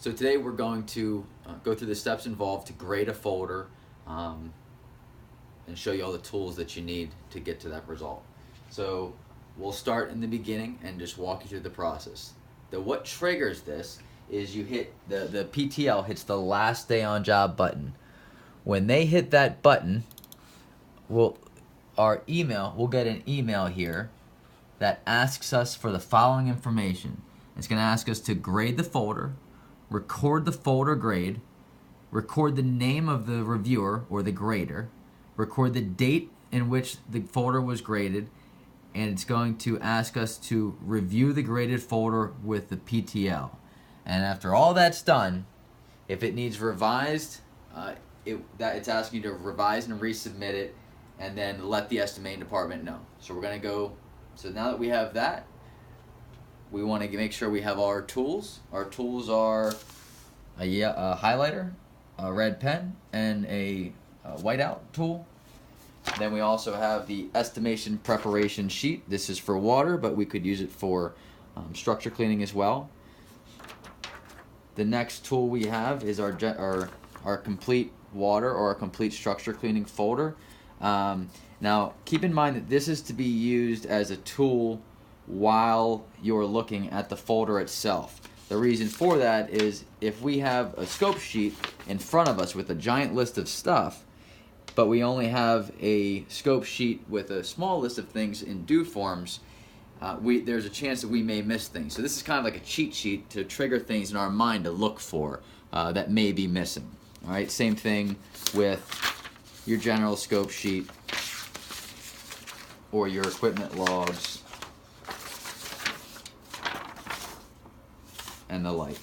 So today we're going to go through the steps involved to grade a folder and show you all the tools that you need to get to that result. So we'll start in the beginning and just walk you through the process. What triggers this is you hit the PTL hits the last day on job button. When they hit that button, we'll get an email here that asks us for the following information. It's going to ask us to grade the folder, record the folder grade, record the name of the reviewer or the grader, record the date in which the folder was graded, and it's going to ask us to review the graded folder with the PTL. And after all that's done, if it needs revised, it's asking you to revise and resubmit it, and then let the estimating department know. So we're going to go. So now that we have that, we want to make sure we have our tools. Our tools are a highlighter, a red pen, and a whiteout tool. Then we also have the estimation preparation sheet. This is for water, but we could use it for structure cleaning as well. The next tool we have is our complete water or our complete structure cleaning folder. Now, keep in mind that this is to be used as a tool while you're looking at the folder itself. The reason for that is if we have a scope sheet in front of us with a giant list of stuff, but we only have a scope sheet with a small list of things in due forms, there's a chance that we may miss things. So this is kind of like a cheat sheet to trigger things in our mind to look for that may be missing. All right, same thing with your general scope sheet or your equipment logs and the like.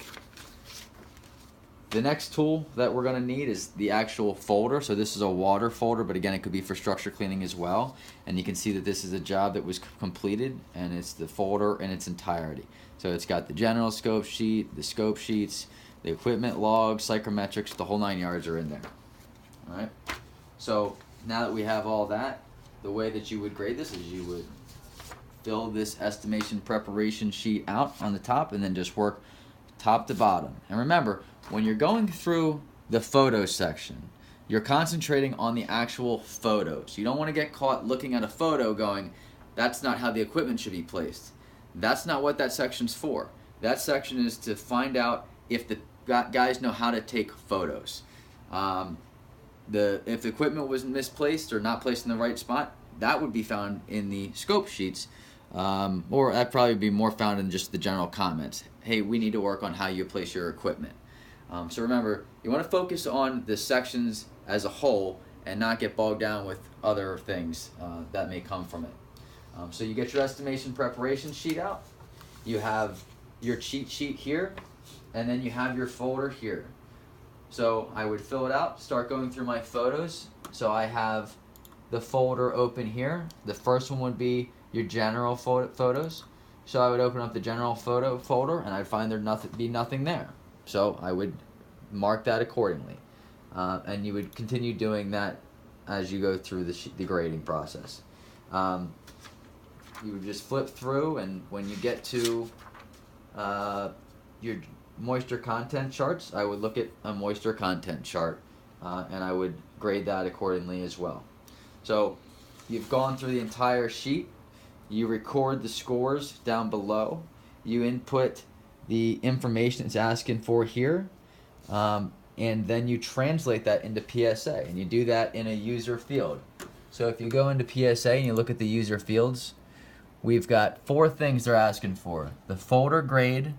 The next tool that we're going to need is the actual folder. So this is a water folder, but again, it could be for structure cleaning as well. And you can see that this is a job that was completed, and it's the folder in its entirety. So it's got the general scope sheet, the scope sheets, the equipment logs, psychrometrics, the whole 9 yards are in there. All right. So now that we have all that, the way that you would grade this is you would fill this estimation preparation sheet out on the top and then just work top to bottom. And remember, when you're going through the photo section, you're concentrating on the actual photos. You don't want to get caught looking at a photo going, that's not how the equipment should be placed. That's not what that section's for. That section is to find out if the guys know how to take photos. If the equipment was misplaced or not placed in the right spot, that would be found in the scope sheets, or that'd probably be more found in just the general comments. Hey, we need to work on how you place your equipment. So remember, you want to focus on the sections as a whole and not get bogged down with other things that may come from it. So you get your estimation preparation sheet out, you have your cheat sheet here, and then you have your folder here. So I would fill it out, start going through my photos. So I have the folder open here. The first one would be your general photos. So I would open up the general photo folder, and I'd find there'd be nothing there. So I would mark that accordingly. And you would continue doing that as you go through the grading process. You would just flip through, and when you get to your moisture content charts, I would look at a moisture content chart, and I would grade that accordingly as well. So you've gone through the entire sheet. You record the scores down below. You input the information it's asking for here, and then you translate that into PSA, and you do that in a user field. So if you go into PSA and you look at the user fields, we've got 4 things they're asking for: the folder grade,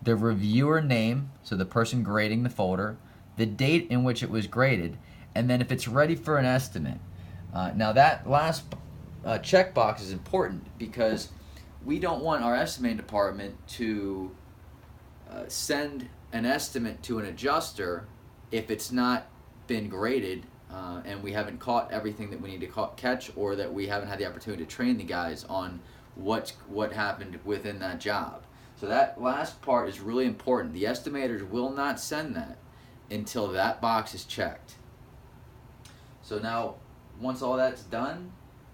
the reviewer name, so the person grading the folder, the date in which it was graded, and then if it's ready for an estimate. Now that last checkbox is important because we don't want our estimating department to send an estimate to an adjuster if it's not been graded and we haven't caught everything that we need to catch, or that we haven't had the opportunity to train the guys on what happened within that job. So that last part is really important. The estimators will not send that until that box is checked. So now, once all that's done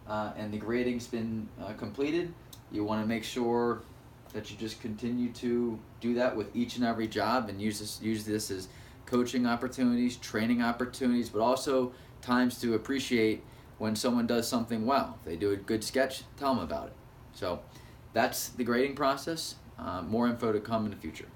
and the grading's been completed, you want to make sure that you just continue to do that with each and every job, and use this as coaching opportunities, training opportunities, but also times to appreciate when someone does something well. If they do a good sketch, tell them about it. So that's the grading process. More info to come in the future.